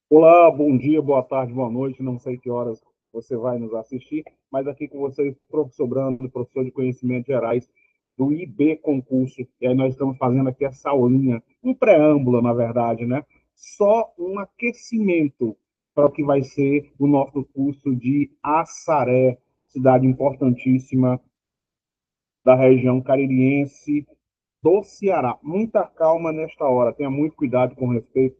Olá, bom dia, boa tarde, boa noite. Não sei que horas você vai nos assistir, mas aqui com vocês, professor Brando, professor de Conhecimentos Gerais do IB Concurso. E aí nós estamos fazendo aqui essa aulinha, um preâmbulo, na verdade, né? Só um aquecimento para o que vai ser o nosso curso de Assaré, cidade importantíssima da região caririense do Ceará. Muita calma nesta hora, tenha muito cuidado com respeito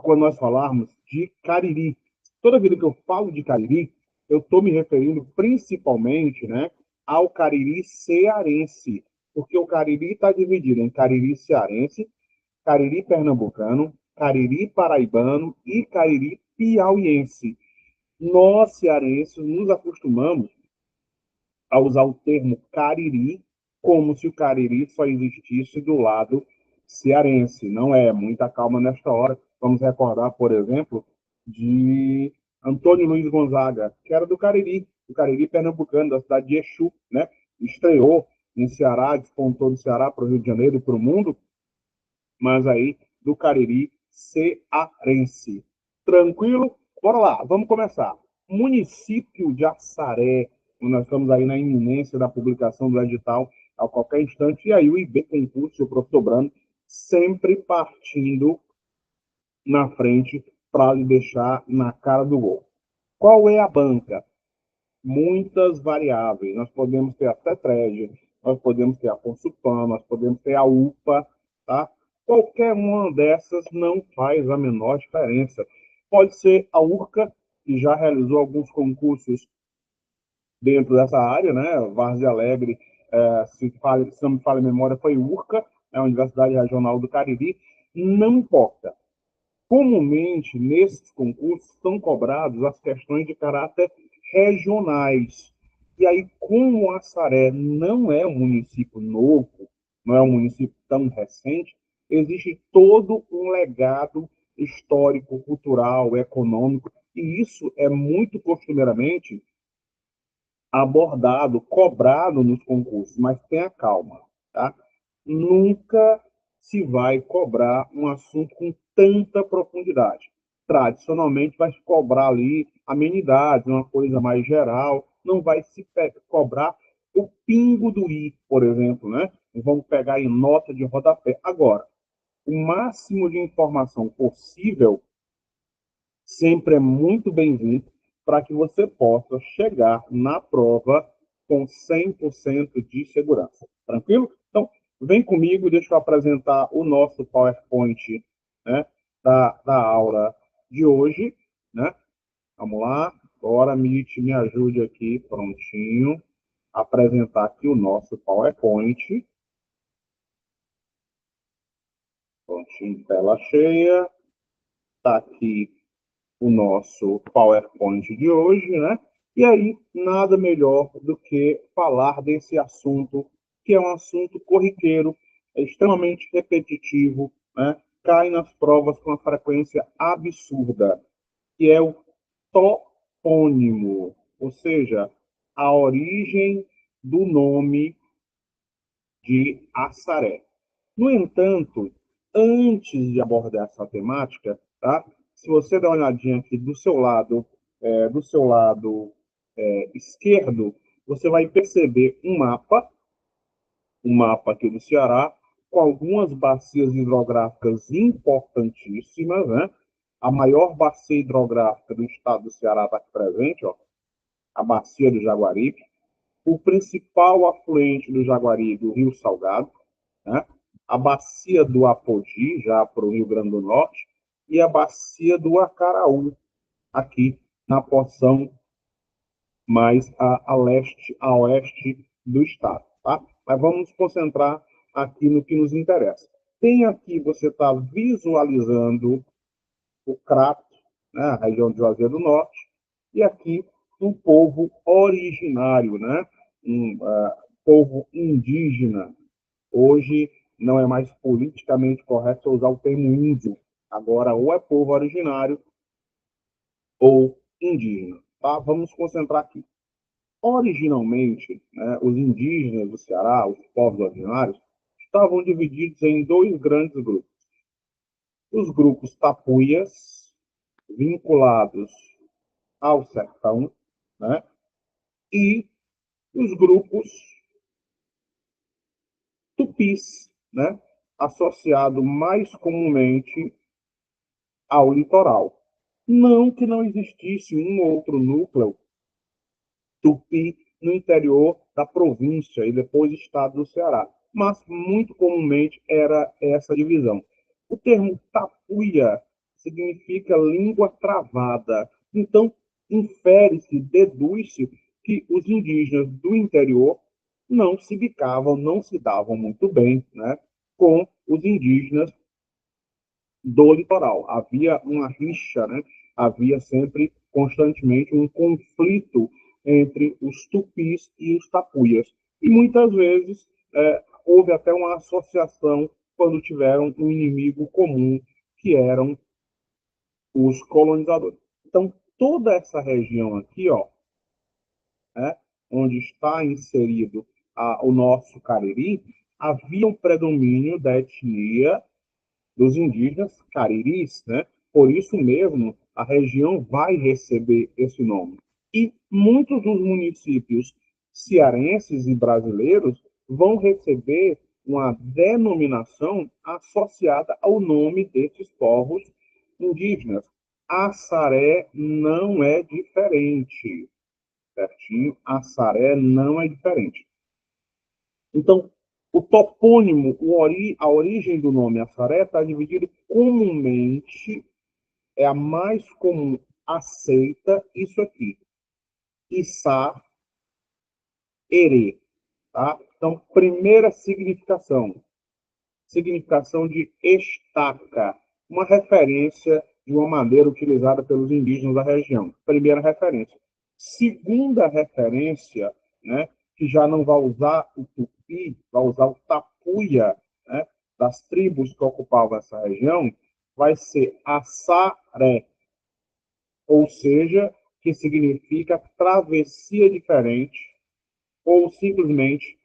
quando nós falarmos de Cariri. Toda vida que eu falo de Cariri, eu estou me referindo principalmente, né, ao Cariri cearense, porque o Cariri está dividido em Cariri cearense, Cariri pernambucano, Cariri paraibano e Cariri piauiense. Nós, cearenses, nos acostumamos a usar o termo Cariri como se o Cariri só existisse do lado cearense. Não é, muita calma nesta hora. Vamos recordar, por exemplo, de Antônio Luiz Gonzaga, que era do Cariri pernambucano, da cidade de Exu, né? Estreou em Ceará, despontou do Ceará para o Rio de Janeiro, para o mundo, mas aí do Cariri cearense. Tranquilo? Bora lá, vamos começar. Município de Assaré, nós estamos aí na iminência da publicação do edital a qualquer instante, e aí o IB Concurso, o professor Brando, sempre partindo na frente para lhe deixar na cara do gol. Qual é a banca? Muitas variáveis. Nós podemos ter a CETRED, nós podemos ter a Consulpan, nós podemos ter a UPA, tá? Qualquer uma dessas não faz a menor diferença. Pode ser a URCA, que já realizou alguns concursos dentro dessa área, né? Várzea Alegre, se não me falha a memória, foi URCA, a Universidade Regional do Cariri. Não importa. Comumente, nesses concursos, são cobrados as questões de caráter regionais. E aí, como o Assaré não é um município novo, não é um município tão recente, existe todo um legado histórico, cultural, econômico, e isso é muito costumeiramente abordado, cobrado nos concursos, mas tenha calma, tá? Nunca se vai cobrar um assunto com tanta profundidade. Tradicionalmente vai se cobrar ali amenidades, uma coisa mais geral, não vai se cobrar o pingo do i, por exemplo, né? Vamos pegar em nota de rodapé. Agora, o máximo de informação possível sempre é muito bem-vindo para que você possa chegar na prova com 100% de segurança. Tranquilo? Então, vem comigo, deixa eu apresentar o nosso PowerPoint, né, da aula de hoje. Né? Vamos lá. Agora, Meet, me ajude aqui, prontinho. Apresentar aqui o nosso PowerPoint. Prontinho, tela cheia. Está aqui o nosso PowerPoint de hoje, né? E aí, nada melhor do que falar desse assunto, que é um assunto corriqueiro, é extremamente repetitivo, né? Cai nas provas com uma frequência absurda, que é o topônimo, ou seja, a origem do nome de Assaré. No entanto, antes de abordar essa temática, tá? Se você der uma olhadinha aqui do seu lado esquerdo, você vai perceber um mapa aqui do Ceará, com algumas bacias hidrográficas importantíssimas, né? A maior bacia hidrográfica do estado do Ceará está aqui presente, ó, a bacia do Jaguaribe, o principal afluente do Jaguaribe, o Rio Salgado, né? A bacia do Apodi, já para o Rio Grande do Norte, e a bacia do Acaraú, aqui na porção mais a leste, a oeste do estado. Tá? Mas vamos nos concentrar aqui no que nos interessa. Tem aqui, você está visualizando o Crato, né, a região de Juazeiro do Norte, e aqui um povo originário, né, povo indígena. Hoje não é mais politicamente correto usar o termo índio. Agora, ou é povo originário ou indígena. Tá? Vamos nos concentrar aqui. Originalmente, né, os indígenas do Ceará, os povos originários, estavam divididos em dois grandes grupos. Os grupos tapuias, vinculados ao sertão, né? E os grupos tupis, né? Associado mais comumente ao litoral. Não que não existisse um ou outro núcleo tupi no interior da província e depois estado do Ceará, mas muito comumente era essa divisão. O termo tapuia significa língua travada, então infere-se, deduz-se que os indígenas do interior não se bicavam, não se davam muito bem, né, com os indígenas do litoral. Havia uma rixa, né? Havia sempre, constantemente, um conflito entre os tupis e os tapuias. E muitas vezes houve até uma associação quando tiveram um inimigo comum, que eram os colonizadores. Então, toda essa região aqui, ó, né, onde está inserido o nosso Cariri, havia um predomínio da etnia dos indígenas cariris, né? Por isso mesmo, a região vai receber esse nome. E muitos dos municípios cearenses e brasileiros vão receber uma denominação associada ao nome desses povos indígenas. Assaré não é diferente, certinho? Assaré não é diferente. Então, o topônimo, a origem do nome Assaré está dividido comumente, é a mais comum aceita, isso aqui, Issá, Erê. Tá? Então, primeira significação de estaca, uma referência de uma maneira utilizada pelos indígenas da região. Primeira referência. Segunda referência, né, que já não vai usar o tupi, vai usar o tapuia, né, das tribos que ocupavam essa região, vai ser assaré, ou seja, que significa travessia diferente ou simplesmente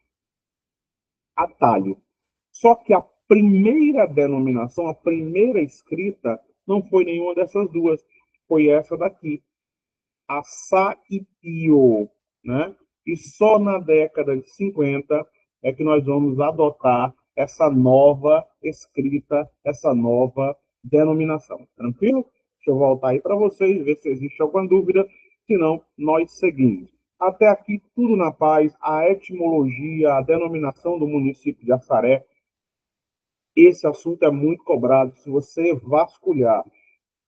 atalho. Só que a primeira denominação, a primeira escrita, não foi nenhuma dessas duas. Foi essa daqui, a Saipio, né? E só na década de 50 é que nós vamos adotar essa nova escrita, essa nova denominação. Tranquilo? Deixa eu voltar aí para vocês, ver se existe alguma dúvida. Senão, nós seguimos. Até aqui, tudo na paz. A etimologia, a denominação do município de Assaré, esse assunto é muito cobrado. Se você vasculhar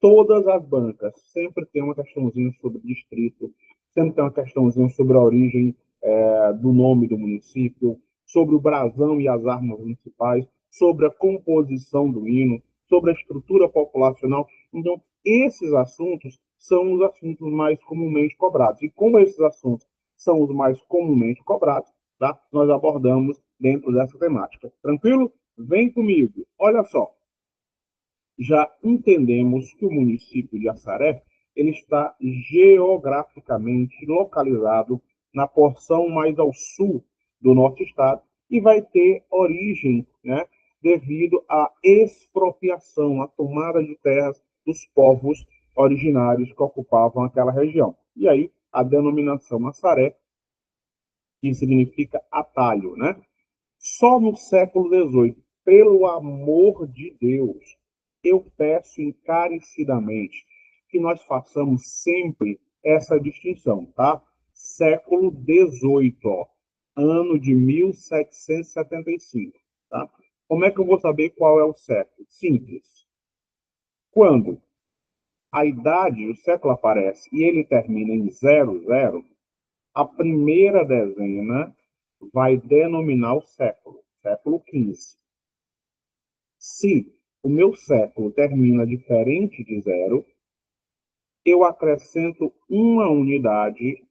todas as bancas, sempre tem uma questãozinha sobre o distrito, sempre tem uma questãozinha sobre a origem do nome do município, sobre o brasão e as armas municipais, sobre a composição do hino, sobre a estrutura populacional. Então, esses assuntos são os assuntos mais comumente cobrados. E como esses assuntos são os mais comumente cobrados, tá? Nós abordamos dentro dessa temática. Tranquilo? Vem comigo. Olha só, já entendemos que o município de Assaré ele está geograficamente localizado na porção mais ao sul do nosso estado e vai ter origem, né, devido à expropriação, à tomada de terras dos povos originários que ocupavam aquela região. E aí a denominação Assaré, que significa atalho, né? Só no século XVIII, pelo amor de Deus, eu peço encarecidamente que nós façamos sempre essa distinção, tá? Século XVIII, ó, ano de 1775, tá? Como é que eu vou saber qual é o século? Simples. Quando a idade, o século aparece e ele termina em 00, a primeira dezena vai denominar o século, século XV. Se o meu século termina diferente de 0, eu acrescento uma unidade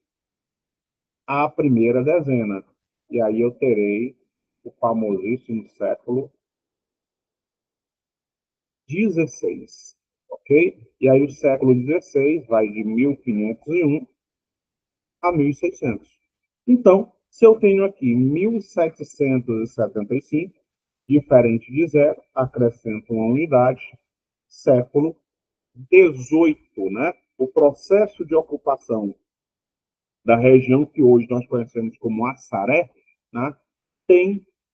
à primeira dezena. E aí eu terei o famosíssimo século XVI. Ok? E aí o século XVI vai de 1501 a 1600. Então, se eu tenho aqui 1775, diferente de 0, acrescento uma unidade, século XVIII, né, o processo de ocupação da região que hoje nós conhecemos como Assaré, né,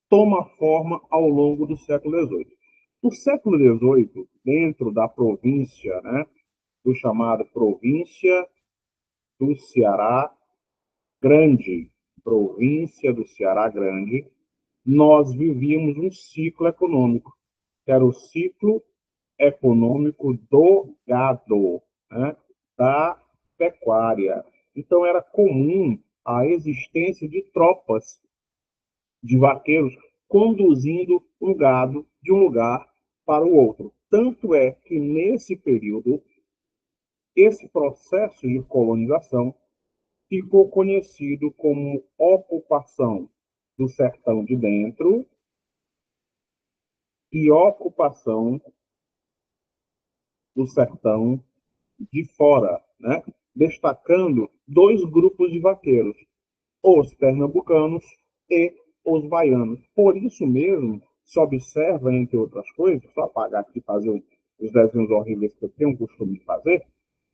toma forma ao longo do século XVIII. No século XVIII, dentro da província, né, do chamado Província do Ceará Grande, Província do Ceará Grande, nós vivíamos um ciclo econômico, que era o ciclo econômico do gado, né, da pecuária. Então, era comum a existência de tropas de vaqueiros conduzindo um gado de um lugar para o outro. Tanto é que, nesse período, esse processo de colonização ficou conhecido como ocupação do sertão de dentro e ocupação do sertão de fora, né? Destacando dois grupos de vaqueiros, os pernambucanos e os baianos. Por isso mesmo, se observa, entre outras coisas, só apagar aqui e fazer os desenhos horríveis que eu tenho o costume de fazer,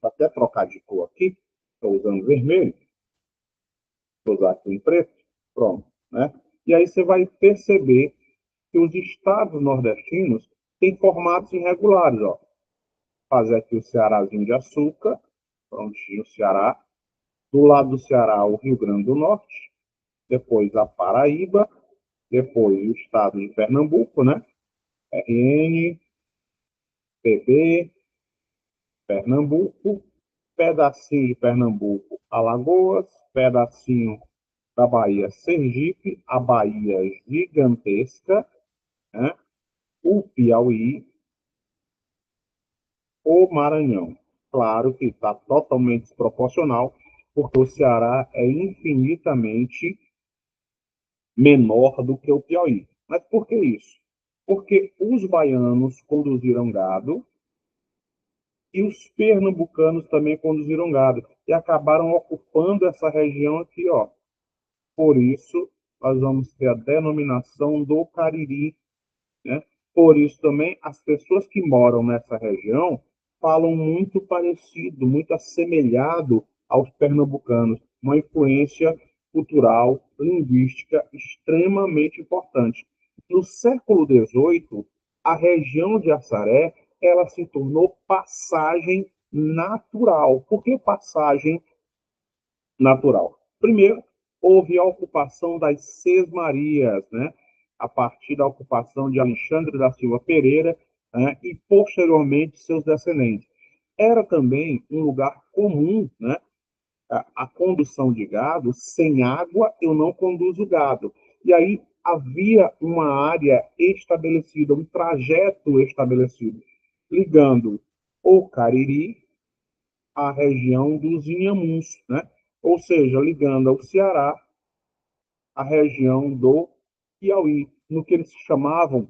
até trocar de cor aqui, estou usando vermelho, vou usar aqui em preto, pronto, né? E aí você vai perceber que os estados nordestinos têm formatos irregulares, ó. Fazer aqui o Cearazinho de açúcar, prontinho o Ceará. Do lado do Ceará, o Rio Grande do Norte, depois a Paraíba, depois o estado de Pernambuco, né? RN, PB, Pernambuco, pedacinho de Pernambuco, Alagoas, pedacinho da Bahia, Sergipe, a Bahia gigantesca, né? O Piauí, o Maranhão. Claro que está totalmente desproporcional, porque o Ceará é infinitamente menor do que o Piauí. Mas por que isso? Porque os baianos conduziram gado e os pernambucanos também conduziram gado e acabaram ocupando essa região aqui, ó. Por isso, nós vamos ter a denominação do Cariri, né? Por isso também as pessoas que moram nessa região falam muito parecido, muito assemelhado aos pernambucanos, uma influência cultural, linguística extremamente importante. No século XVIII, a região de Assaré ela se tornou passagem natural. Por que passagem natural? Primeiro, houve a ocupação das Sesmarias, né? A partir da ocupação de Alexandre da Silva Pereira, né? E, posteriormente, seus descendentes. Era também um lugar comum, né? A condução de gado, sem água eu não conduzo gado. E aí havia uma área estabelecida, um trajeto estabelecido, ligando o Cariri à região dos Inhamuns, né? Ou seja, ligando ao Ceará à região do Piauí, no que eles chamavam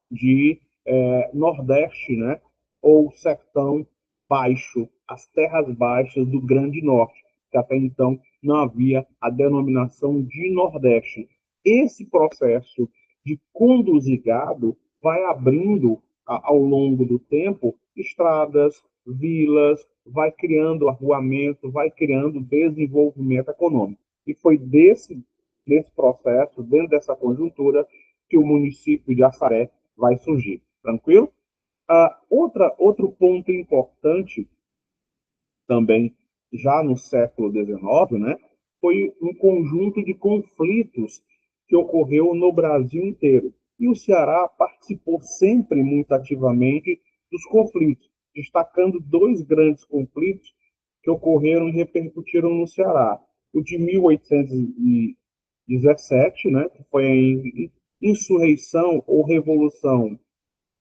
de Nordeste, né? Ou Sertão Baixo, as terras baixas do Grande Norte, que até então não havia a denominação de Nordeste. Esse processo de conduzir gado vai abrindo, ao longo do tempo, estradas, vilas, vai criando arruamento, vai criando desenvolvimento econômico. E foi desse processo, dentro dessa conjuntura, que o município de Assaré vai surgir. Tranquilo? Outro ponto importante também, já no século XIX, né, foi um conjunto de conflitos que ocorreu no Brasil inteiro. E o Ceará participou sempre muito ativamente dos conflitos, destacando dois grandes conflitos que ocorreram e repercutiram no Ceará. O de 1817, né, que foi a insurreição ou revolução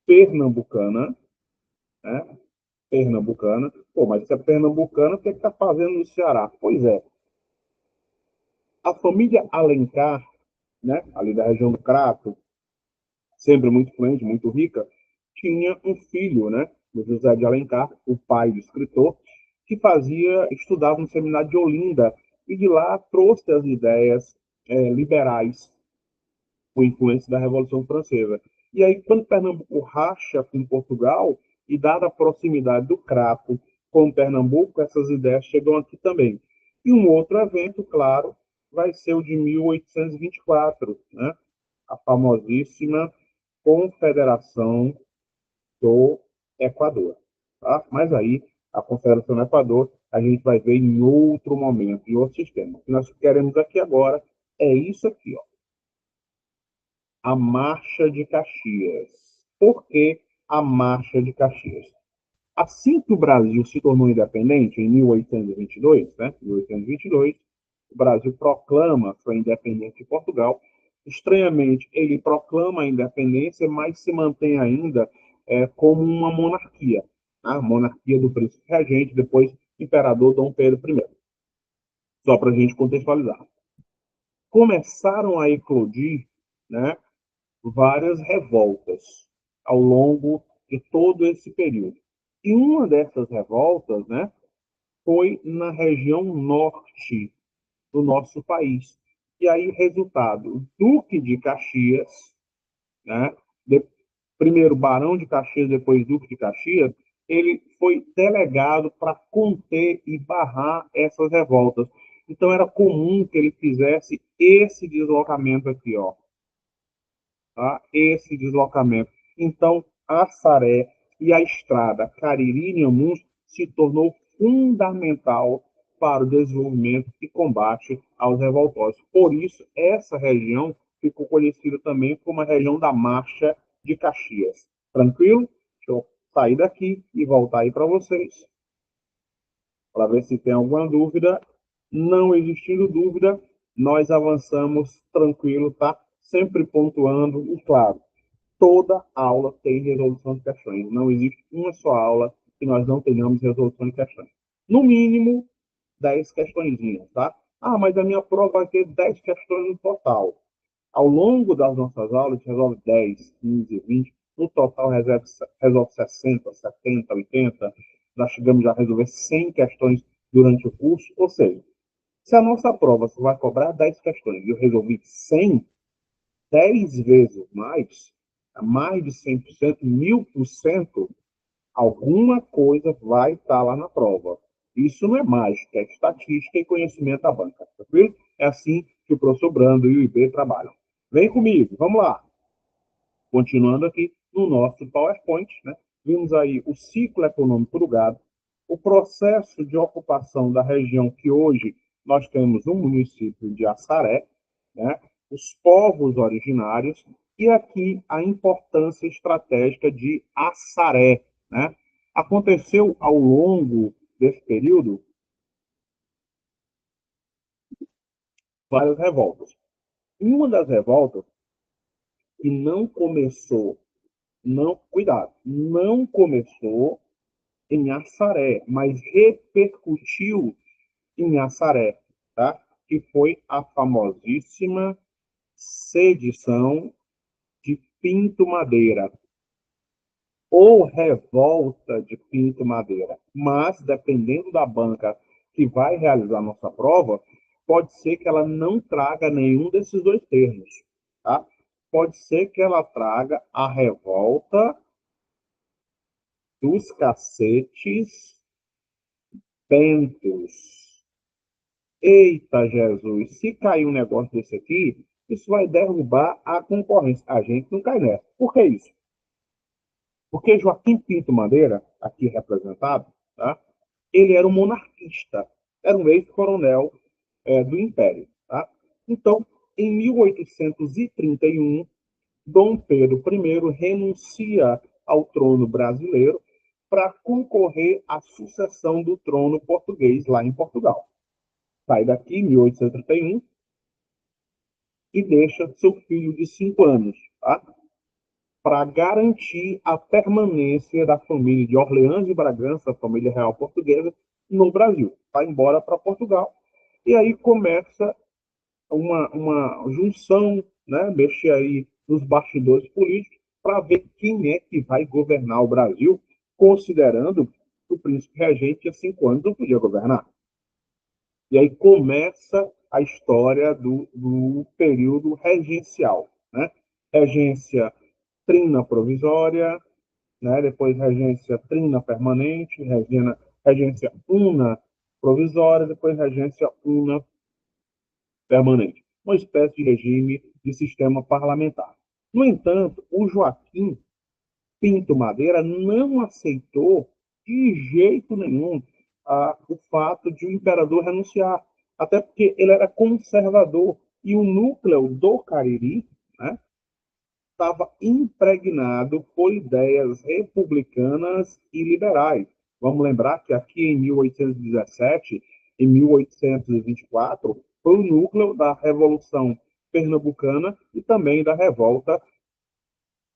pernambucana, né? Pernambucana. Pô, mas se é pernambucana, o que está fazendo no Ceará? Pois é, a família Alencar, né, ali da região do Crato, sempre muito influente, muito rica, tinha um filho, né, o José de Alencar, o pai do escritor, que estudava no seminário de Olinda, e de lá trouxe as ideias liberais, com influência da Revolução Francesa. E aí, quando Pernambuco racha com Portugal, e dada a proximidade do Crato com Pernambuco, essas ideias chegam aqui também. E um outro evento, claro, vai ser o de 1824, né? A famosíssima Confederação do Equador. Tá? Mas aí, a Confederação do Equador, a gente vai ver em outro momento, em outro sistema. O que nós queremos aqui agora é isso aqui, ó, a Marcha de Caxias. Por que a Marcha de Caxias? Assim que o Brasil se tornou independente, em 1822, né, 1822, o Brasil proclama sua independência de Portugal. Estranhamente, ele proclama a independência, mas se mantém ainda como uma monarquia. A monarquia do príncipe regente, depois imperador Dom Pedro I. Só para a gente contextualizar. Começaram a eclodir, né, várias revoltas ao longo de todo esse período. E uma dessas revoltas, né, foi na região norte do nosso país. E aí, resultado, Duque de Caxias, né, de, primeiro Barão de Caxias, depois Duque de Caxias, ele foi delegado para conter e barrar essas revoltas. Então, era comum que ele fizesse esse deslocamento aqui, ó, tá? Esse deslocamento. Então, a Saré e a estrada Cariri-Inhamuns se tornou fundamental para o desenvolvimento e combate aos revoltosos. Por isso, essa região ficou conhecida também como a região da Marcha de Caxias. Tranquilo? Deixa eu sair daqui e voltar aí para vocês, para ver se tem alguma dúvida. Não existindo dúvida, nós avançamos tranquilo, tá? Sempre pontuando e, claro, toda aula tem resolução de questões. Não existe uma só aula que nós não tenhamos resolução de questões. No mínimo, 10 questõezinhas, tá? Ah, mas a minha prova vai ter 10 questões no total. Ao longo das nossas aulas, a gente resolve 10, 15, 20. No total, resolve 60, 70, 80. Nós chegamos já a resolver 100 questões durante o curso. Ou seja, se a nossa prova só vai cobrar 10 questões e eu resolvi 100, 10 vezes mais de 100%, 1000%, alguma coisa vai estar lá na prova. Isso não é mágica, é estatística e conhecimento da banca, tranquilo? É assim que o professor Brando e o IB trabalham. Vem comigo, vamos lá. Continuando aqui no nosso PowerPoint, né? Vimos aí o ciclo econômico do gado, o processo de ocupação da região que hoje nós temos no município de Assaré, né? Os povos originários e aqui a importância estratégica de Assaré, né? Aconteceu ao longo desse período várias revoltas. Uma das revoltas que não começou, não, cuidado, não começou em Assaré, mas repercutiu em Assaré, tá? Que foi a famosíssima sedição de Pinto Madeira, ou revolta de Pinto Madeira. Mas, dependendo da banca que vai realizar nossa prova, pode ser que ela não traga nenhum desses dois termos, tá? Pode ser que ela traga a revolta dos cacetes bentos. Eita, Jesus, se cair um negócio desse aqui, isso vai derrubar a concorrência. A gente não cai nessa. Por que isso? Porque Joaquim Pinto Madeira, aqui representado, tá? Ele era um monarquista, era um ex-coronel do Império. Tá? Então, em 1831, Dom Pedro I renuncia ao trono brasileiro para concorrer à sucessão do trono português lá em Portugal. Sai daqui, em 1831, e deixa seu filho de 5 anos, tá? Para garantir a permanência da família de Orleans e Bragança, a família real portuguesa, no Brasil. Vai embora para Portugal. E aí começa uma junção, né? Mexer aí nos bastidores políticos para ver quem é que vai governar o Brasil, considerando que o príncipe regente tinha 5 anos, não podia governar. E aí começa a história do período regencial, né? Regência trina provisória, né? Depois regência trina permanente, regência una provisória, depois regência una permanente. Uma espécie de regime de sistema parlamentar. No entanto, o Joaquim Pinto Madeira não aceitou de jeito nenhum o fato de o imperador renunciar, até porque ele era conservador e o núcleo do Cariri, né, estava impregnado por ideias republicanas e liberais. Vamos lembrar que aqui em 1817 e 1824 foi o núcleo da Revolução Pernambucana e também da revolta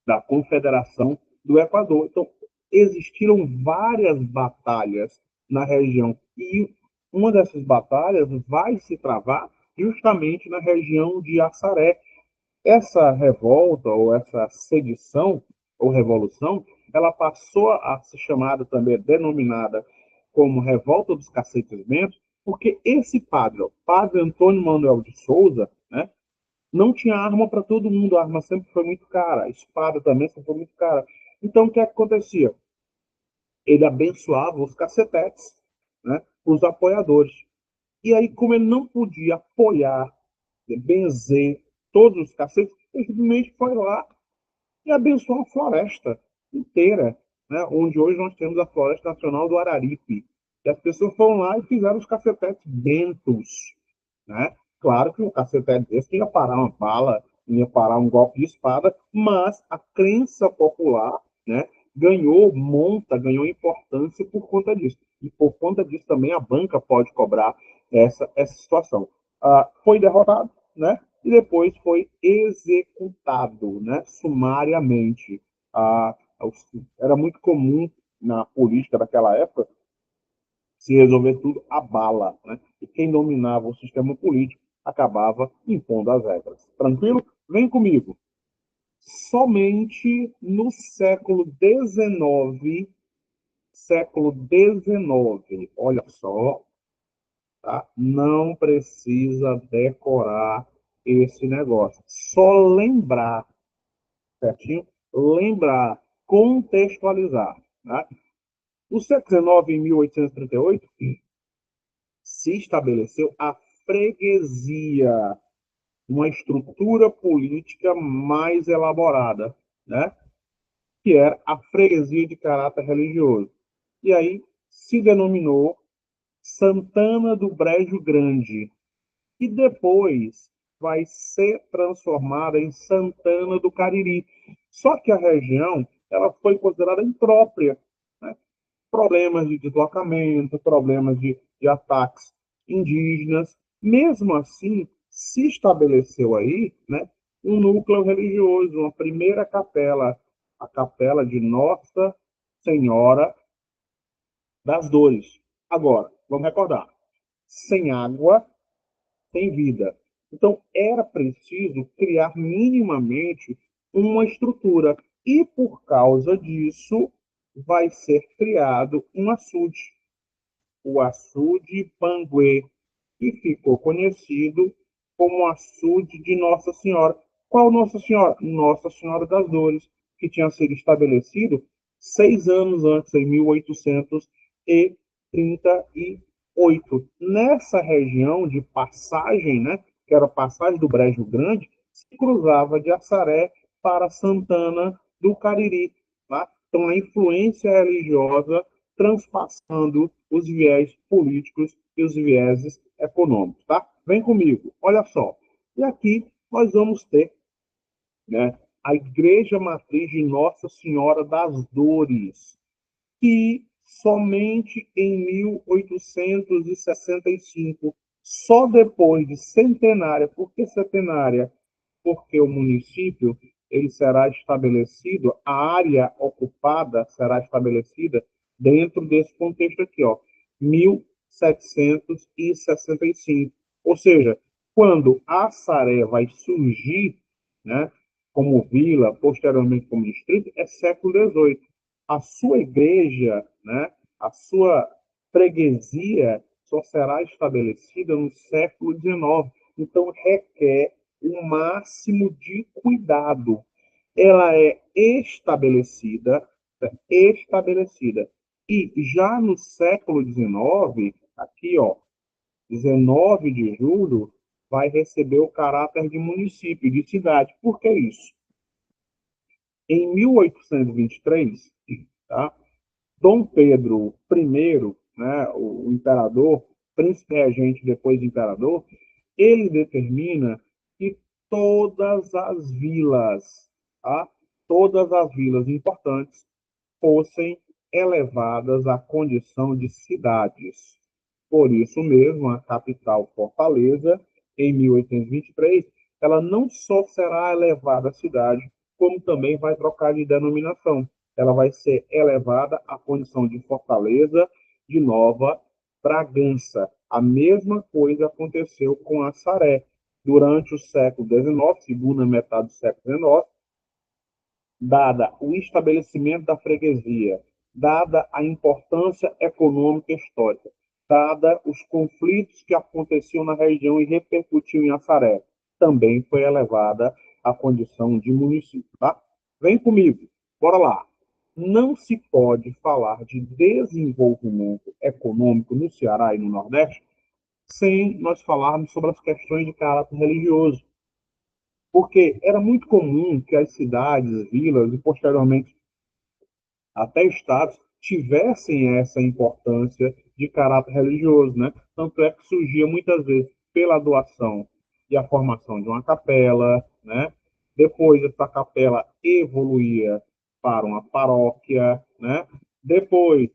da Confederação do Equador. Então, existiram várias batalhas na região e uma dessas batalhas vai se travar justamente na região de Assaré. Essa revolta ou essa sedição ou revolução, ela passou a ser chamada também, denominada como Revolta dos Cacetes Mentos, porque esse padre, o padre Antônio Manuel de Souza, né, não tinha arma para todo mundo, a arma sempre foi muito cara, a espada também sempre foi muito cara. Então, o que acontecia? Ele abençoava os cacetetes, né, os apoiadores. E aí, como ele não podia apoiar, benzer todos os cacetes, ele simplesmente foi lá e abençoou a floresta inteira, né, onde hoje nós temos a Floresta Nacional do Araripe. E as pessoas foram lá e fizeram os cacetetes bentos, né? Claro que um cacetete desse ia parar uma bala, ia parar um golpe de espada, mas a crença popular, né, ganhou importância por conta disso. E por conta disso também a banca pode cobrar essa situação. Foi derrotado, né? E depois foi executado, né, sumariamente. Ah, Era muito comum na política daquela época se resolver tudo a bala, né? E quem dominava o sistema político acabava impondo as regras. Tranquilo? Vem comigo. Somente no século XIX, olha só, tá? Não precisa decorar esse negócio. Só lembrar, certinho? Lembrar, contextualizar. Tá? No século XIX, em 1838, se estabeleceu a freguesia, uma estrutura política mais elaborada, né? Que era a freguesia de caráter religioso. E aí se denominou Santana do Brejo Grande, e depois vai ser transformada em Santana do Cariri. Só que a região ela foi considerada imprópria, né? Problemas de deslocamento, problemas de ataques indígenas. Mesmo assim, se estabeleceu aí, né, um núcleo religioso, uma primeira capela, a capela de Nossa Senhora das Dores. Agora, vamos recordar, sem água, sem vida. Então, era preciso criar minimamente uma estrutura. E, por causa disso, vai ser criado um açude, o açude Panguê, que ficou conhecido como açude de Nossa Senhora. Qual Nossa Senhora? Nossa Senhora das Dores, que tinha sido estabelecido 6 anos antes, em 1838. Nessa região de passagem, né, que era a passagem do Brejo Grande, se cruzava de Assaré para Santana do Cariri. Tá? Então, a influência religiosa transpassando os viés políticos e os vieses econômicos, tá? Vem comigo, olha só. E aqui nós vamos ter, né, a Igreja Matriz de Nossa Senhora das Dores, que somente em 1865, só depois de centenária, por que centenária? Porque o município ele será estabelecido, a área ocupada será estabelecida dentro desse contexto aqui, ó, 1765. Ou seja, quando Assaré vai surgir, né, como vila, posteriormente como distrito, é século XVIII. A sua igreja, né, a sua freguesia só será estabelecida no século XIX. Então, requer o máximo de cuidado. Ela é estabelecida estabelecida. E já no século XIX, aqui, ó, 19 de julho, vai receber o caráter de município, de cidade. Por que isso? Em 1823, tá, Dom Pedro I, né, o imperador, príncipe regente depois do imperador, ele determina que todas as vilas, tá, todas as vilas importantes fossem elevadas à condição de cidades. Por isso mesmo, a capital Fortaleza, em 1823, ela não só será elevada à cidade, como também vai trocar de denominação. Ela vai ser elevada à condição de Fortaleza de Nova Bragança. A mesma coisa aconteceu com a Saré. Durante o século XIX, segunda metade do século XIX, dada o estabelecimento da freguesia, dada a importância econômica e histórica, dada os conflitos que aconteciam na região e repercutiam em Assaré, também foi elevada à condição de município. Tá? Vem comigo, bora lá. Não se pode falar de desenvolvimento econômico no Ceará e no Nordeste sem nós falarmos sobre as questões de caráter religioso, porque era muito comum que as cidades, vilas e posteriormente até estados tivessem essa importância de caráter religioso, né? Tanto é que surgia muitas vezes pela doação e a formação de uma capela, né? Depois essa capela evoluía para uma paróquia, né? Depois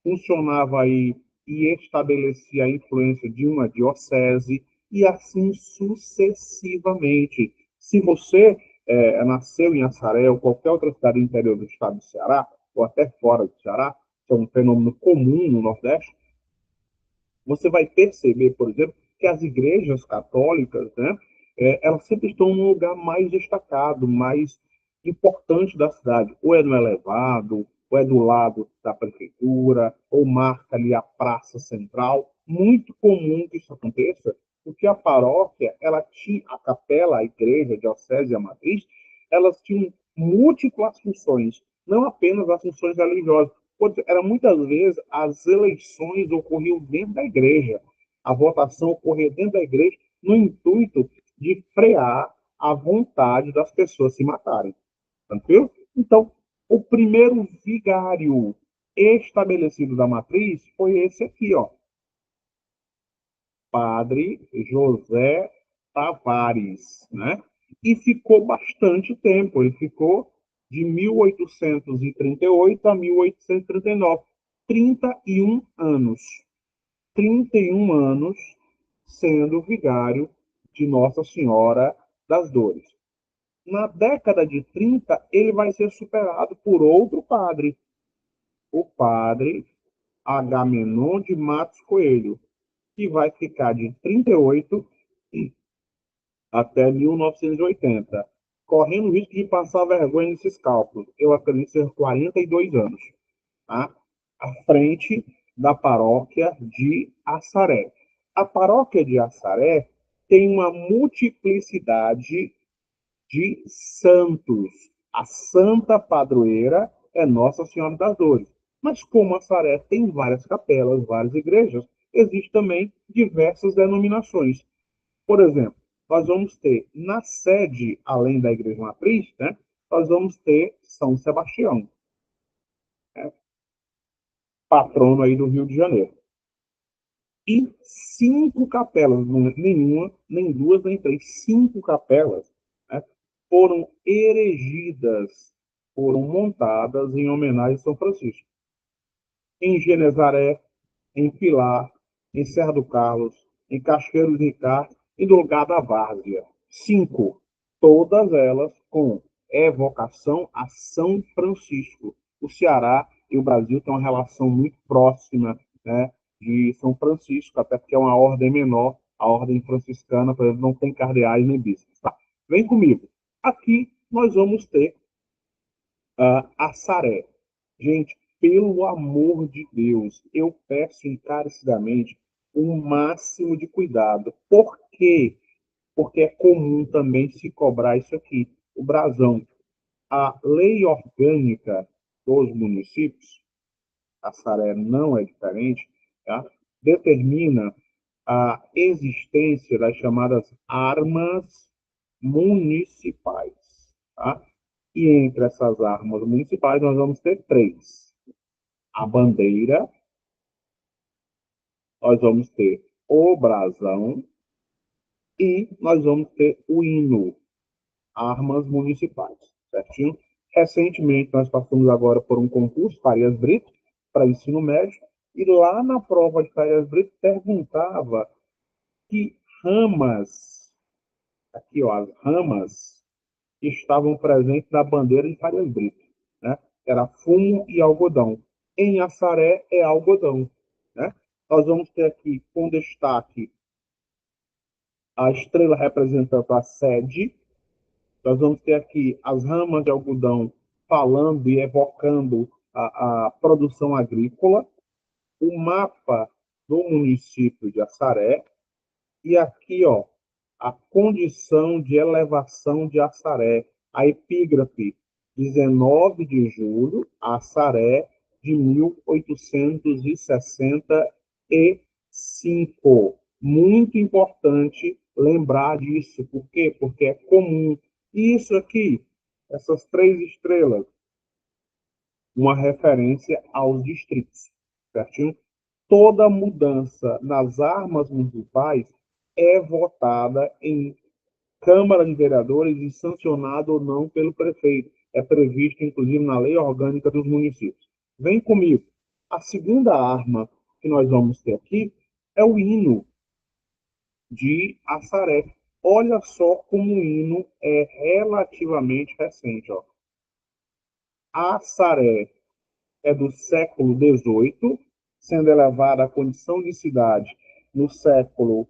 funcionava aí e estabelecia a influência de uma diocese e assim sucessivamente. Se você nasceu em Assaré ou qualquer outra cidade do interior do estado do Ceará, ou até fora do Ceará, que é um fenômeno comum no Nordeste, você vai perceber, por exemplo, que as igrejas católicas, né, elas sempre estão num lugar mais destacado, mais importante da cidade. Ou é no elevado, ou é do lado da prefeitura, ou marca ali a praça central. Muito comum que isso aconteça, porque a paróquia, ela tinha a capela, a igreja, a diocese e a matriz, elas tinham múltiplas funções, não apenas as funções religiosas, era muitas vezes as eleições ocorriam dentro da igreja, a votação ocorria dentro da igreja no intuito de frear a vontade das pessoas se matarem. Tranquilo? Então, o primeiro vigário estabelecido da matriz foi esse aqui, ó. Padre José Tavares, né? E ficou bastante tempo, ele ficou de 1838 a 1839, 31 anos. 31 anos sendo vigário de Nossa Senhora das Dores. Na década de 30, ele vai ser superado por outro padre, o padre Agamenon de Matos Coelho, que vai ficar de 38 até 1980, correndo o risco de passar vergonha nesses cálculos. Eu acredito ser 42 anos, tá? À frente da paróquia de Assaré. A paróquia de Assaré tem uma multiplicidade de santos. A santa padroeira é Nossa Senhora das Dores. Mas como Assaré tem várias capelas, várias igrejas, existem também diversas denominações. Por exemplo, nós vamos ter na sede, além da igreja matriz, né, nós vamos ter São Sebastião, né, patrono aí do Rio de Janeiro. E 5 capelas, nenhuma, nem duas, nem três, 5 capelas, né, foram erigidas, foram montadas em homenagem a São Francisco. Em Genezaré, em Pilar, em Serra do Carlos, em Casqueiros de Ricardo e no lugar da Várzea. 5. Todas elas com evocação a São Francisco. O Ceará e o Brasil têm uma relação muito próxima, né, de São Francisco, até porque é uma ordem menor. A ordem franciscana, por exemplo, não tem cardeais nem bispos. Tá? Vem comigo. Aqui nós vamos ter a Saré. Gente, pelo amor de Deus, eu peço encarecidamente o máximo de cuidado. Por quê? Porque é comum também se cobrar isso aqui. O brasão. A lei orgânica dos municípios, Assaré não é diferente, tá? Determina a existência das chamadas armas municipais. Tá? E entre essas armas municipais, nós vamos ter três: a bandeira, nós vamos ter o brasão e nós vamos ter o hino, armas municipais, certinho? Recentemente, nós passamos agora por um concurso, Farias Brito, para ensino médio, e lá na prova de Farias Brito perguntava que ramas, aqui ó, as ramas que estavam presentes na bandeira de Farias Brito, né? Era fumo e algodão. Em Assaré é algodão, né? Nós vamos ter aqui com destaque a estrela representando a sede. Nós vamos ter aqui as ramas de algodão falando e evocando a produção agrícola, o mapa do município de Assaré, e aqui, ó, a condição de elevação de Assaré, a epígrafe, 19 de julho, Assaré, de 1865. Muito importante lembrar disso. Por quê? Porque é comum. E isso aqui, essas três estrelas, uma referência aos distritos, certinho? Toda mudança nas armas municipais é votada em Câmara de Vereadores e sancionada ou não pelo prefeito. É previsto, inclusive, na lei orgânica dos municípios. Vem comigo. A segunda arma que nós vamos ter aqui é o hino de Assaré. Olha só como o hino é relativamente recente. Ó. Assaré é do século XVIII, sendo elevada à condição de cidade no século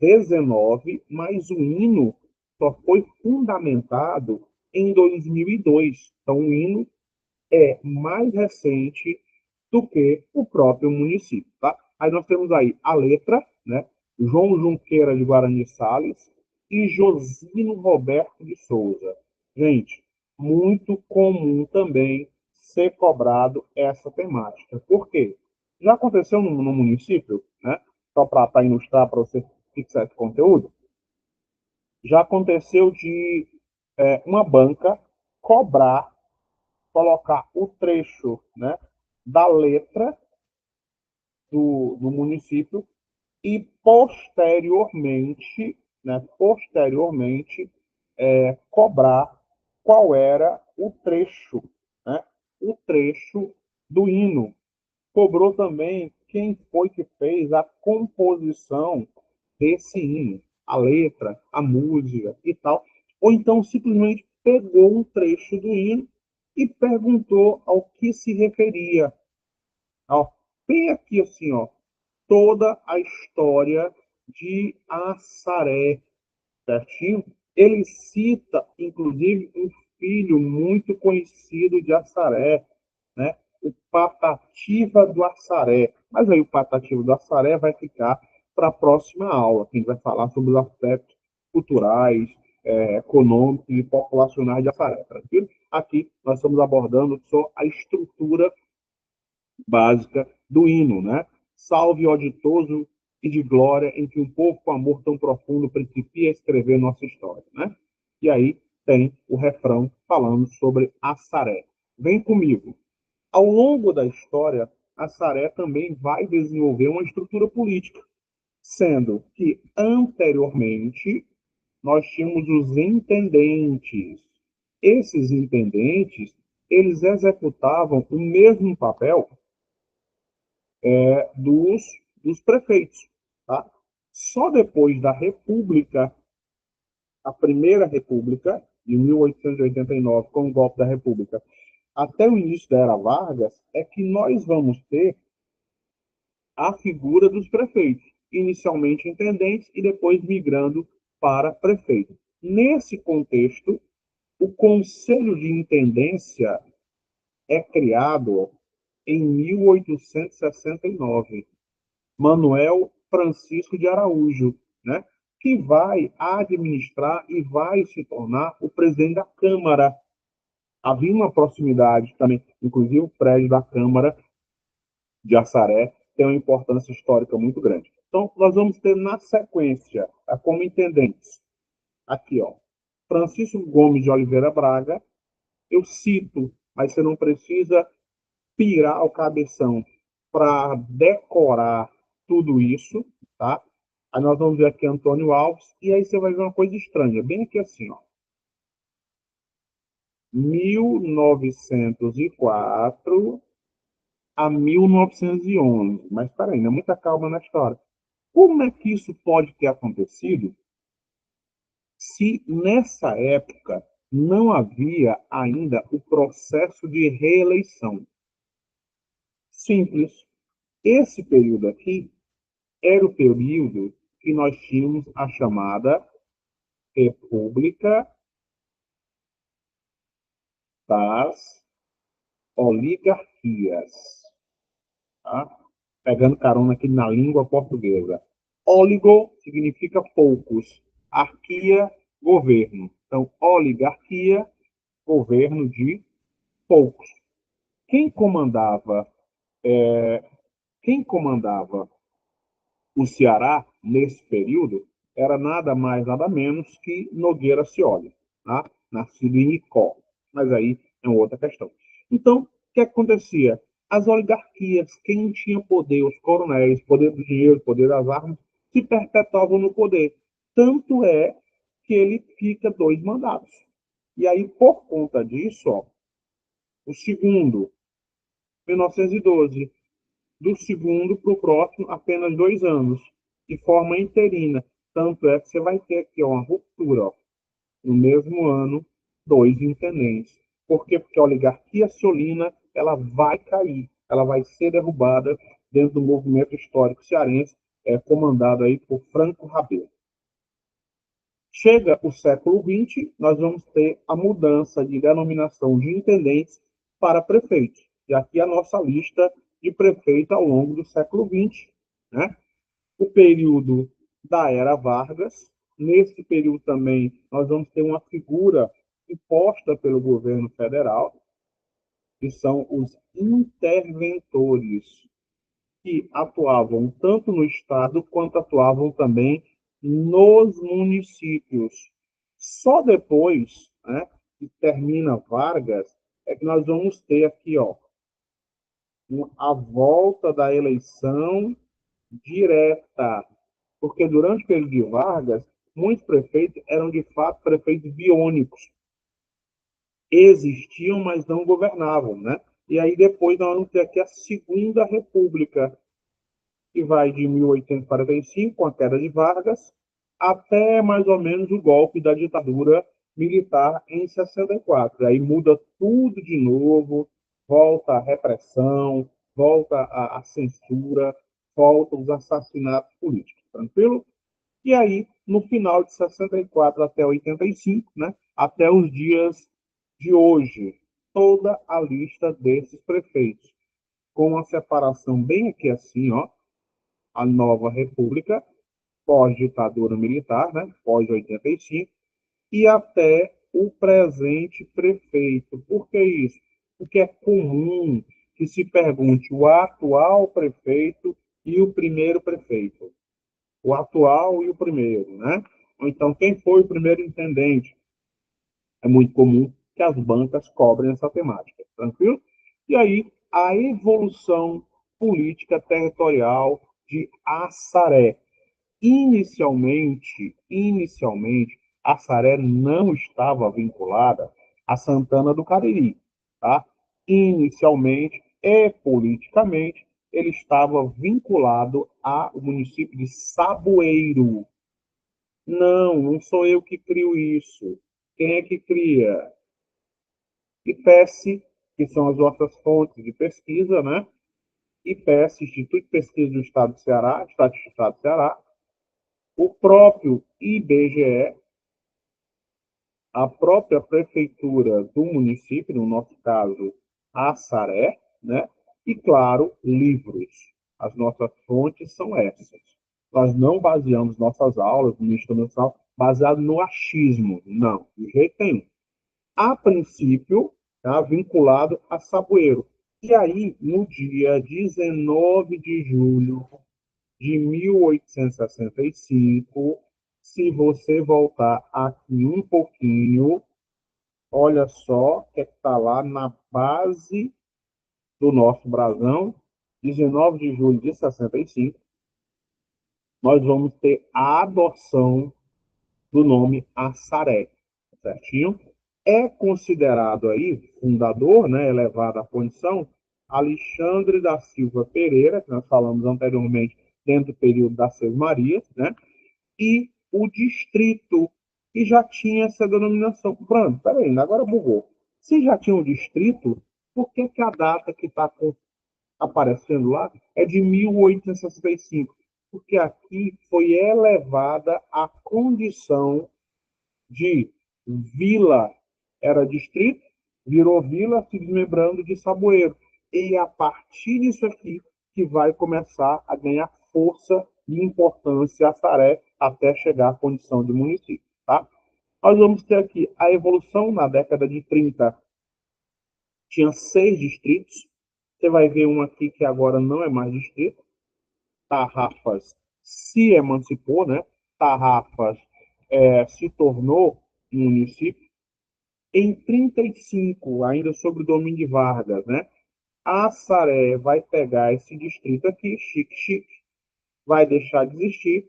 XIX, mas o hino só foi fundamentado em 2002. Então, o hino é mais recente do que o próprio município. Tá? Aí nós temos aí a letra, né? João Junqueira de Guarani Salles e Josino Roberto de Souza. Gente, muito comum também ser cobrado essa temática. Por quê? Já aconteceu no município, né? Só para ilustrar, para você fixar esse conteúdo, já aconteceu de uma banca cobrar, colocar o trecho, né, da letra do município e posteriormente, né, cobrar qual era né, o trecho do hino. Cobrou também quem foi que fez a composição desse hino, a letra, a música e tal. Ou então simplesmente pegou um trecho do hino e perguntou ao que se referia. Ó, bem aqui assim, ó, toda a história de Assaré, certinho? Ele cita, inclusive, um filho muito conhecido de Assaré, né? O Patativa do Assaré. Mas aí o Patativa do Assaré vai ficar para a próxima aula, que a gente vai falar sobre os aspectos culturais, econômicos e populacionais de Assaré, tranquilo? Aqui nós estamos abordando só a estrutura básica do hino, né? Salve, ó ditoso e de glória, em que um povo com amor tão profundo principia a escrever nossa história, né? E aí tem o refrão falando sobre Assaré. Vem comigo. Ao longo da história, Assaré também vai desenvolver uma estrutura política, sendo que anteriormente nós tínhamos os intendentes. Esses intendentes, eles executavam o mesmo papel dos, dos prefeitos. Tá? Só depois da República, a Primeira República, de 1889, com o golpe da República, até o início da Era Vargas, é que nós vamos ter a figura dos prefeitos, inicialmente intendentes e depois migrando para prefeito. Nesse contexto, o Conselho de Intendência é criado em 1869. Manuel Francisco de Araújo, né? Que vai administrar e vai se tornar o presidente da Câmara. Havia uma proximidade também, inclusive o prédio da Câmara de Assaré tem uma importância histórica muito grande. Então, nós vamos ter na sequência, como intendentes, aqui, ó, Francisco Gomes de Oliveira Braga. Eu cito, mas você não precisa pirar o cabeção para decorar tudo isso, tá? Aí nós vamos ver aqui Antônio Alves, e aí você vai ver uma coisa estranha, bem aqui assim, ó. 1904 a 1911. Mas espera aí, não é muita calma na história. Como é que isso pode ter acontecido se nessa época não havia ainda o processo de reeleição? Simples. Esse período aqui era o período que nós tínhamos a chamada República das Oligarquias. Tá? Pegando carona aqui na língua portuguesa. Oligo significa poucos, arquia, governo. Então, oligarquia, governo de poucos. Quem comandava, quem comandava o Ceará nesse período era nada mais, nada menos que Nogueira Cioli, tá? Nascido em Icó. Mas aí é uma outra questão. Então, o que acontecia? As oligarquias, quem tinha poder, os coronéis, poder do dinheiro, poder das armas, se perpetuavam no poder. Tanto é que ele fica 2 mandatos. E aí, por conta disso, ó, o segundo, 1912, do segundo para o próximo, apenas 2 anos, de forma interina. Tanto é que você vai ter aqui ó, uma ruptura. Ó, no mesmo ano, 2 intendentes. Por quê? Porque a oligarquia solina ela vai cair, ela vai ser derrubada dentro do movimento histórico cearense, comandado aí por Franco Rabelo. Chega o século XX, nós vamos ter a mudança de denominação de intendentes para prefeitos. E aqui a nossa lista de prefeitos ao longo do século XX. Né? O período da Era Vargas. Nesse período também nós vamos ter uma figura imposta pelo governo federal, que são os interventores, que atuavam tanto no Estado quanto atuavam também nos municípios. Só depois, né, que termina Vargas, é que nós vamos ter aqui ó, a volta da eleição direta. Porque durante o período de Vargas, muitos prefeitos eram de fato prefeitos biônicos. Existiam, mas não governavam. Né? E aí depois nós vamos ter aqui a Segunda República, que vai de 1845, com a queda de Vargas, até mais ou menos o golpe da ditadura militar em 64. Aí muda tudo de novo, volta a repressão, volta a censura, volta os assassinatos políticos. Tranquilo? E aí, no final de 64 até 85, né, até os dias de hoje, toda a lista desses prefeitos, com uma separação bem aqui assim, ó, a nova república, pós-ditadura militar, né, pós-85, e até o presente prefeito. Por que isso? Porque é comum que se pergunte o atual prefeito e o primeiro prefeito. O atual e o primeiro, né? Ou então, quem foi o primeiro intendente? É muito comum que as bancas cobrem essa temática, tranquilo? E aí, a evolução política territorial de Assaré. Inicialmente, Assaré não estava vinculada a Santana do Cariri, tá? Inicialmente e politicamente, ele estava vinculado ao município de Saboeiro. Não, não sou eu que crio isso. Quem é que cria? IPES, que são as nossas fontes de pesquisa, né? IPES, Instituto de Pesquisa do Estado do Ceará, Estatística do Estado do Ceará, o próprio IBGE, a própria prefeitura do município, no nosso caso, Assaré, né? E, claro, livros. As nossas fontes são essas. Nós não baseamos nossas aulas no Instituto Nacional baseado no achismo. Não, de jeito nenhum. A princípio, tá? Vinculado a Saboeiro. E aí, no dia 19 de julho de 1865, se você voltar aqui um pouquinho, olha só o que está lá na base do nosso brasão, 19 de julho de 65, nós vamos ter a adoção do nome Assaré, certinho? É considerado aí fundador, né, elevado à condição, Alexandre da Silva Pereira, que nós falamos anteriormente dentro do período das Seis Marias, né? E o distrito, que já tinha essa denominação. Pronto, peraí, agora bugou. Se já tinha um distrito, por que, que a data que está aparecendo lá é de 1865? Porque aqui foi elevada a condição de vila, era distrito, virou vila, se desmembrando de Saboeiro. E é a partir disso aqui que vai começar a ganhar força e importância a Saré até chegar à condição de município. Tá? Nós vamos ter aqui a evolução na década de 30. Tinha 6 distritos. Você vai ver um aqui que agora não é mais distrito. Tarrafas se emancipou, né? Tarrafas se tornou um município. Em 35, ainda sob o domínio de Vargas, né? A Assaré vai pegar esse distrito aqui, Xique-Xique, vai deixar de existir,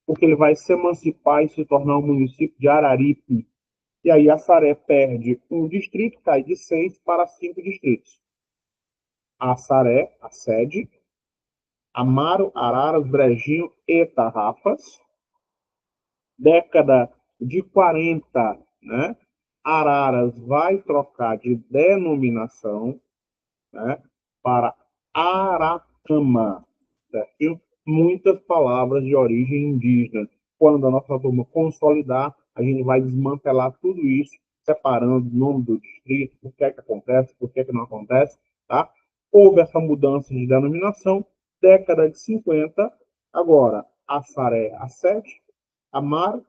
porque ele vai se emancipar e se tornar um município de Araripe. E aí a Assaré perde um distrito, cai de 6 para 5 distritos. A Assaré, a sede, Amaro, Araras, Brejinho e Tarrafas. Década de 40, né? Araras vai trocar de denominação, né, para Aratama, certo? Muitas palavras de origem indígena. Quando a nossa turma consolidar, a gente vai desmantelar tudo isso, separando o nome do distrito, por que é que acontece, por que é que não acontece, tá? Houve essa mudança de denominação, década de 50, agora Assaré, Assete, Amar,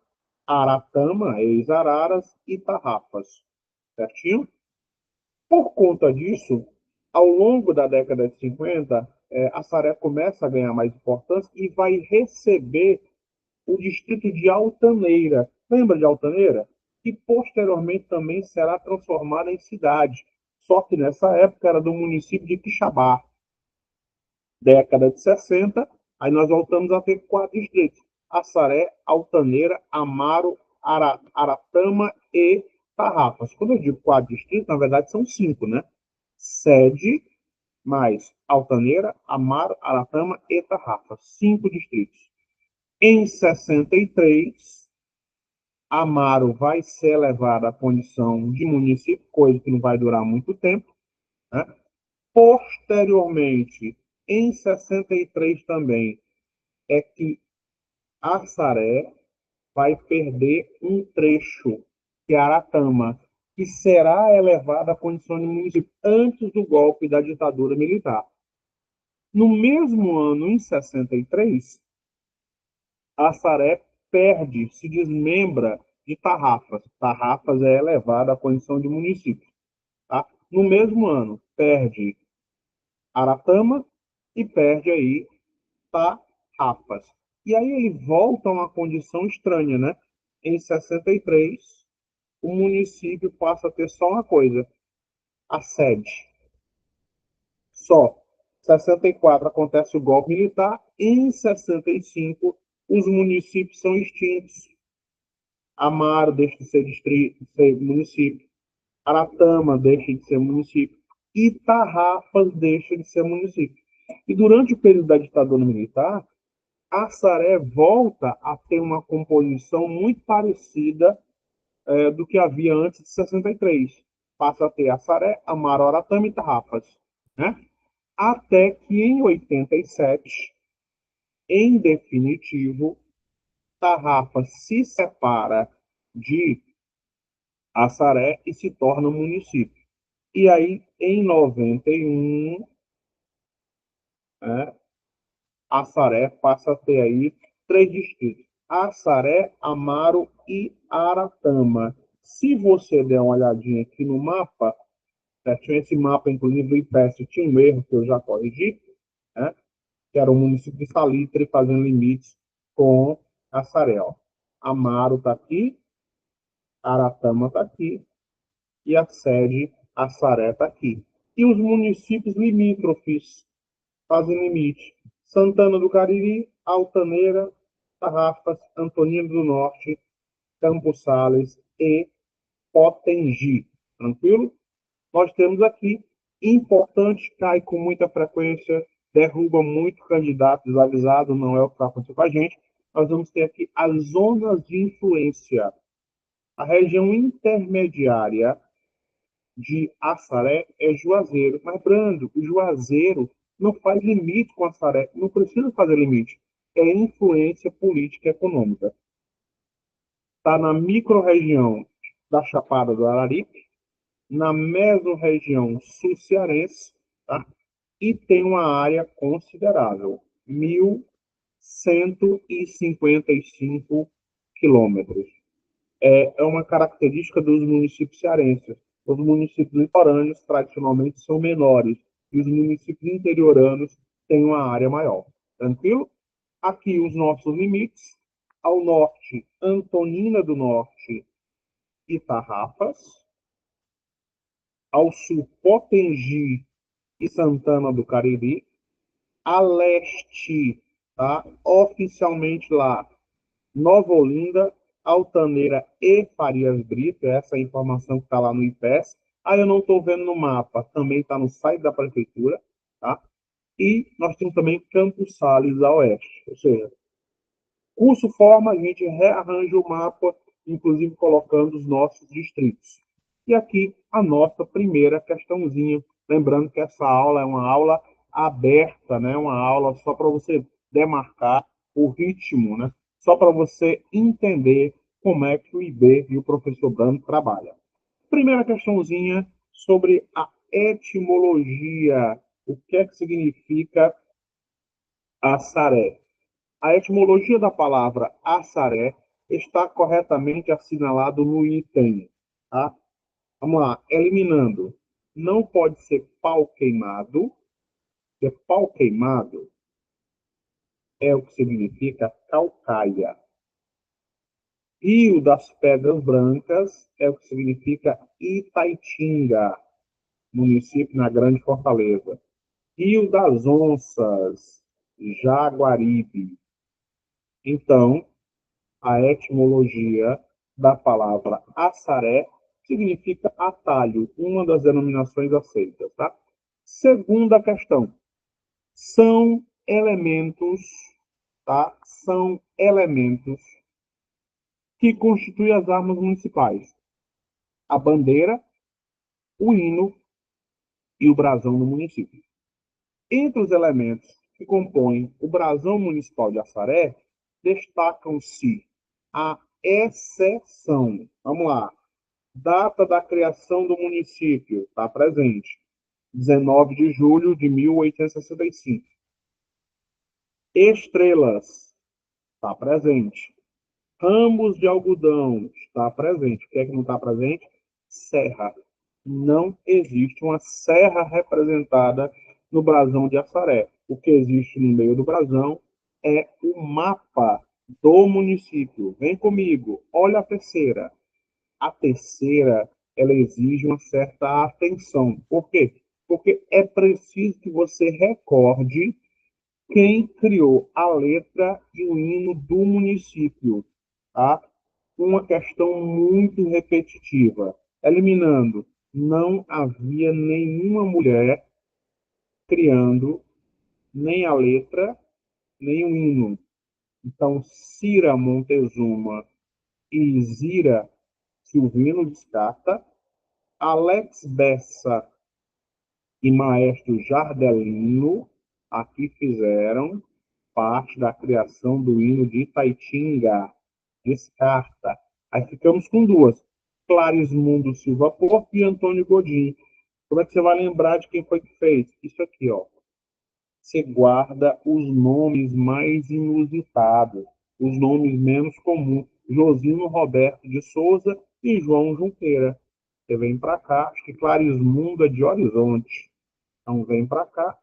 Aratama, ex-Araras e Tarrafas, certinho? Por conta disso, ao longo da década de 50, a Saré começa a ganhar mais importância e vai receber o distrito de Altaneira. Lembra de Altaneira? Que posteriormente também será transformada em cidade. Só que nessa época era do município de Quixabá. Década de 60, aí nós voltamos a ter 4 distritos: Assaré, Altaneira, Amaro, Aratama e Tarrafas. Quando eu digo 4 distritos, na verdade são 5, né? Sede, mais Altaneira, Amaro, Aratama e Tarrafas. 5 distritos. Em 63, Amaro vai ser elevado à condição de município, coisa que não vai durar muito tempo, né? Posteriormente, em 63 também, é que Assaré vai perder um trecho, que é Aratama, que será elevado à condição de município antes do golpe da ditadura militar. No mesmo ano, em 63, Assaré perde, se desmembra de Tarrafas. Tarrafas é elevada à condição de município. Tá? No mesmo ano, perde Aratama e perde aí Tarrafas. E aí ele volta a uma condição estranha, né? Em 63, o município passa a ter só uma coisa, a sede. Só. Em 64 acontece o golpe militar, em 65 os municípios são extintos. Amaro deixa de ser distrito, de ser município. Aratama deixa de ser município. E Tarrafas deixa de ser município. E durante o período da ditadura militar, Assaré volta a ter uma composição muito parecida do que havia antes de 63. Passa a ter Assaré, Amaro, Aratama e Tarrafas. Né? Até que em 87, em definitivo, Tarrafas se separa de Assaré e se torna um município. E aí, em 91, né, Assaré passa a ter aí 3 distritos: Assaré, Amaro e Aratama. Se você der uma olhadinha aqui no mapa, Tinha esse mapa, inclusive, do IPES, tinha um erro que eu já corrigi, né? Que era o município de Salitre fazendo limites com Assaré. Ó. Amaro está aqui, Aratama está aqui, e a sede, Assaré, está aqui. E os municípios limítrofes fazem limite. Santana do Cariri, Altaneira, Tarrafas, Antonina do Norte, Campos Sales e Potengi. Tranquilo? Nós temos aqui, importante, cai com muita frequência, derruba muito candidato desavisado, não é o que está acontecendo com a gente. Nós vamos ter aqui as zonas de influência. A região intermediária de Assaré é Juazeiro. Mas, Brando, o Juazeiro não faz limite com Assaré, não precisa fazer limite. É influência política e econômica. Está na microrregião da Chapada do Araripe, na mesorregião sul-cearense, tá? E tem uma área considerável, 1.155 quilômetros. É uma característica dos municípios cearenses. Os municípios litorâneos, tradicionalmente, são menores, e os municípios interioranos têm uma área maior. Tranquilo? Aqui os nossos limites. Ao norte, Antonina do Norte e Tarrafas. Ao sul, Potengi e Santana do Cariri. A leste, tá? Oficialmente lá, Nova Olinda, Altaneira e Farias Brito, essa é a informação que está lá no IPES. Aí eu não estou vendo no mapa, também está no site da prefeitura, tá? E nós temos também Campos Sales a oeste, ou seja, curso forma, a gente rearranja o mapa, inclusive colocando os nossos distritos. E aqui a nossa primeira questãozinha. Lembrando que essa aula é uma aula aberta, né? Uma aula só para você demarcar o ritmo, né? Só para você entender como é que o IB e o professor Brando trabalham. Primeira questãozinha sobre a etimologia. O que é que significa assaré? A etimologia da palavra assaré está corretamente assinalado no item. Tá? Vamos lá, eliminando. Não pode ser pau queimado, porque pau queimado é o que significa calcaia. Rio das Pedras Brancas é o que significa Itaitinga, município na Grande Fortaleza. Rio das Onças, Jaguaribe. Então, a etimologia da palavra assaré significa atalho, uma das denominações aceitas. Tá? Segunda questão. São elementos, tá? São elementos que constituem as armas municipais. A bandeira, o hino e o brasão do município. Entre os elementos que compõem o brasão municipal de Assaré, destacam-se a exceção. Vamos lá. Data da criação do município, está presente. 19 de julho de 1865. Estrelas, está presente. Ramos de algodão, está presente. O que é que não está presente? Serra. Não existe uma serra representada no brasão de Assaré. O que existe no meio do brasão é o mapa do município. Vem comigo, olha a terceira. A terceira, ela exige uma certa atenção. Por quê? Porque é preciso que você recorde quem criou a letra e o hino do município. Tá? Uma questão muito repetitiva. Eliminando, não havia nenhuma mulher criando nem a letra, nem o hino. Então, Cira Montezuma e Zira Silvino descarta, Alex Bessa e Maestro Jardelino aqui fizeram parte da criação do hino de Itaitinga. Descarta. Aí ficamos com duas. Clarismundo Silva Porto e Antônio Godinho. Como é que você vai lembrar de quem foi que fez? Isso aqui, ó. Você guarda os nomes mais inusitados, os nomes menos comuns. Josino Roberto de Souza e João Junqueira. Você vem para cá, acho que Clarismundo é de Horizonte. Então, vem para cá.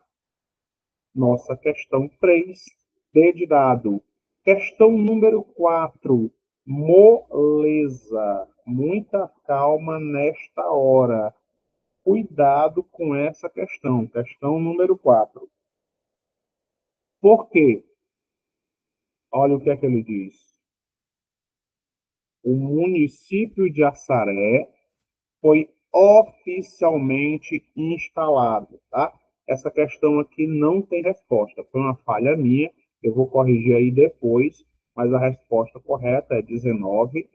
Nossa questão 3, D de dado. Questão número 4, moleza. Muita calma nesta hora. Cuidado com essa questão. Questão número 4. Por quê? Olha o que é que ele diz. O município de Assaré foi oficialmente instalado, tá? Essa questão aqui não tem resposta. Foi uma falha minha. Eu vou corrigir aí depois, mas a resposta correta é 19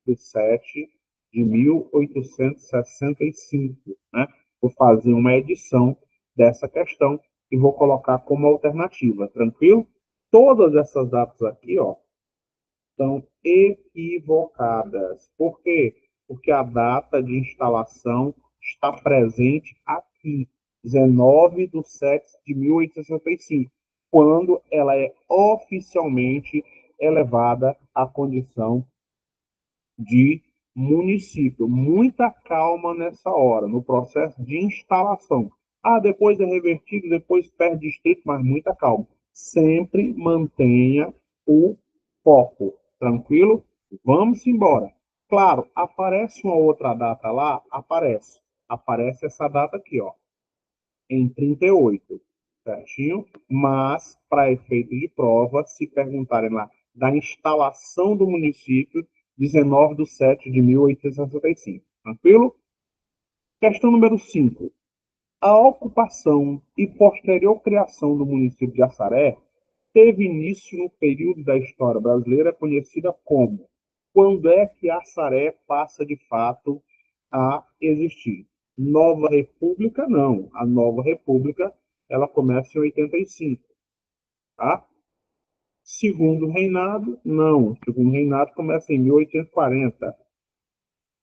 de 7 de 1865, né? Vou fazer uma edição dessa questão e vou colocar como alternativa, tranquilo? Todas essas datas aqui, ó, estão equivocadas. Por quê? Porque a data de instalação está presente aqui, 19 de 7 de 1865, quando ela é oficialmente elevada à condição de município. Muita calma nessa hora, no processo de instalação. Ah, depois é revertido, depois perde distrito, mas muita calma. Sempre mantenha o foco. Tranquilo? Vamos embora. Claro, aparece uma outra data lá? Aparece. Aparece essa data aqui, ó, em 38, certinho? Mas, para efeito de prova, se perguntarem lá da instalação do município, 19 de 7 de 1865. Tranquilo? Questão número 5. A ocupação e posterior criação do município de Assaré teve início no período da história brasileira conhecida como. Quando é que Assaré passa de fato a existir? Nova República, não. A Nova República, ela começa em 85, tá? Segundo reinado, não. Segundo reinado começa em 1840.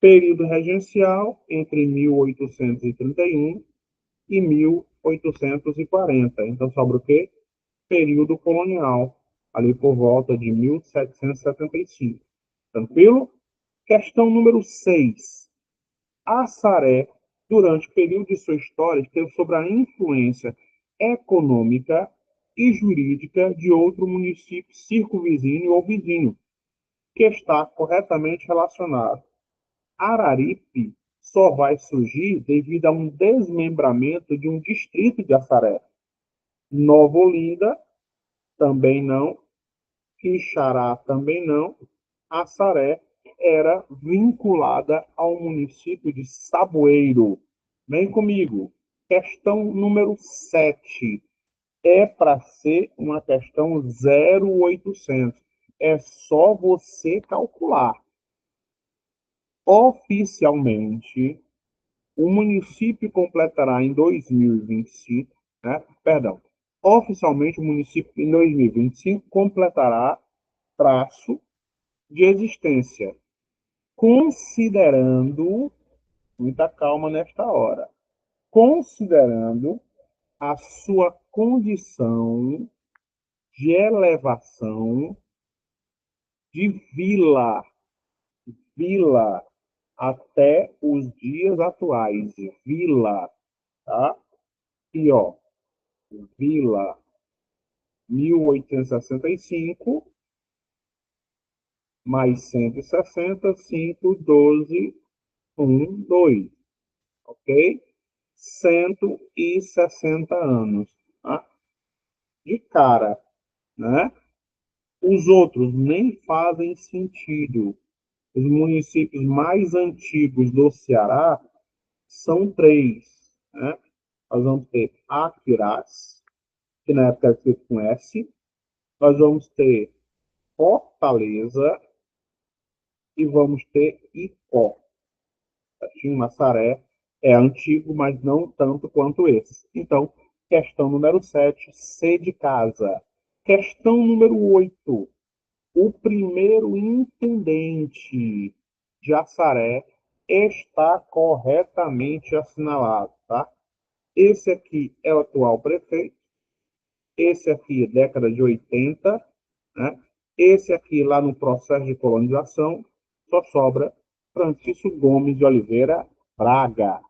Período regencial, entre 1831 e 1840. Então, sobra o quê? Período colonial, ali por volta de 1775. Tranquilo? Questão número 6. Assaré, durante o período de sua história, esteve sob a influência econômica e jurídica de outro município circunvizinho ou vizinho, que está corretamente relacionado. Araripe só vai surgir devido a um desmembramento de um distrito de Assaré. Nova Olinda, também não. Quixará, também não. Assaré era vinculada ao município de Saboeiro. Vem comigo. Questão número 7. É para ser uma questão 0800. É só você calcular. Oficialmente, o município completará em 2025, né? Perdão. Oficialmente, o município em 2025 completará prazo de existência, considerando, muita calma nesta hora, considerando a sua condição de elevação de vila até os dias atuais, vila, tá? E ó, vila 1865 mais 160, 5, 12, 1, 2, ok? 160 anos, tá? De cara, né? Os outros nem fazem sentido. Os municípios mais antigos do Ceará são três, né? Nós vamos ter Aquiraz, que na época era escrito com S. Nós vamos ter Fortaleza e vamos ter Icó. Massaré é antigo, mas não tanto quanto esse. Então, questão número 7, C de casa. Questão número 8. O primeiro intendente de Assaré está corretamente assinalado, tá? Esse aqui é o atual prefeito. Esse aqui, década de 80, né? Esse aqui, lá no processo de colonização, só sobra Francisco Gomes de Oliveira Braga.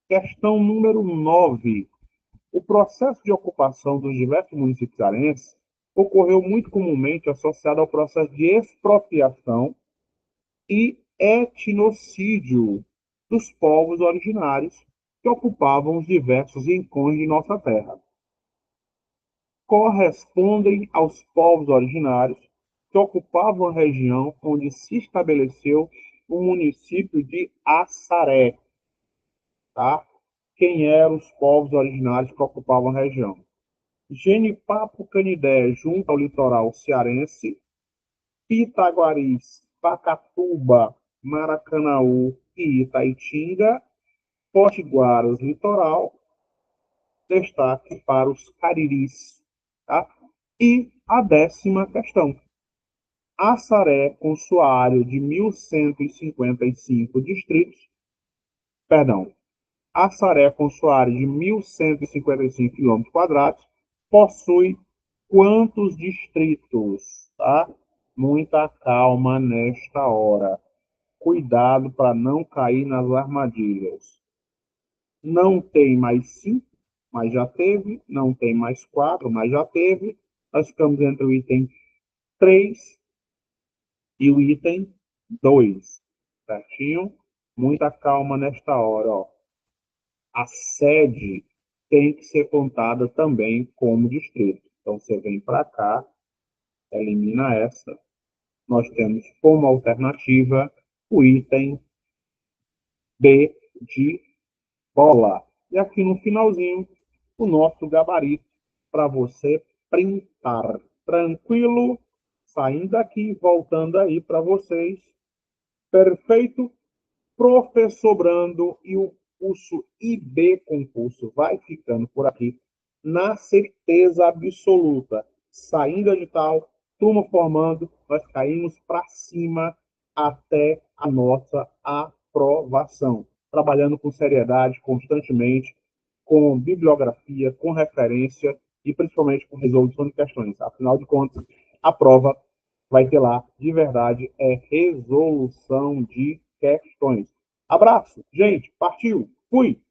Questão número 9. O processo de ocupação dos diversos municípios cearenses ocorreu muito comumente associado ao processo de expropriação e etnocídio dos povos originários que ocupavam os diversos rincões de nossa terra. Correspondem aos povos originários que ocupavam a região onde se estabeleceu o município de Assaré. Tá? Quem eram os povos originários que ocupavam a região? Genipapo Canidé, junto ao litoral cearense, Pitaguaris, Pacatuba, Maracanaú e Itaitinga, Potiguaras, litoral, destaque para os Cariris. Tá? E a 10ª questão. Assaré, com sua área de 1.155 distritos, perdão, Assaré, com sua área de 1.155 km², possui quantos distritos? Tá? Muita calma nesta hora. Cuidado para não cair nas armadilhas. Não tem mais 5, mas já teve. Não tem mais 4, mas já teve. Nós ficamos entre o item 3 e o item 2. Certinho? Muita calma nesta hora. Ó. A sede tem que ser contada também como distrito. Então, você vem para cá, elimina essa. Nós temos como alternativa o item B de bola. E aqui no finalzinho, o nosso gabarito para você printar. Tranquilo? Saindo daqui, voltando aí para vocês. Perfeito? Professor Brando e o curso IB Concurso vai ficando por aqui, na certeza absoluta. Saindo edital, turma formando, nós caímos para cima até a nossa aprovação. Trabalhando com seriedade, constantemente, com bibliografia, com referência e principalmente com resolução de questões. Afinal de contas, a prova vai ter lá, de verdade, resolução de questões. Abraço, gente. Partiu. Fui.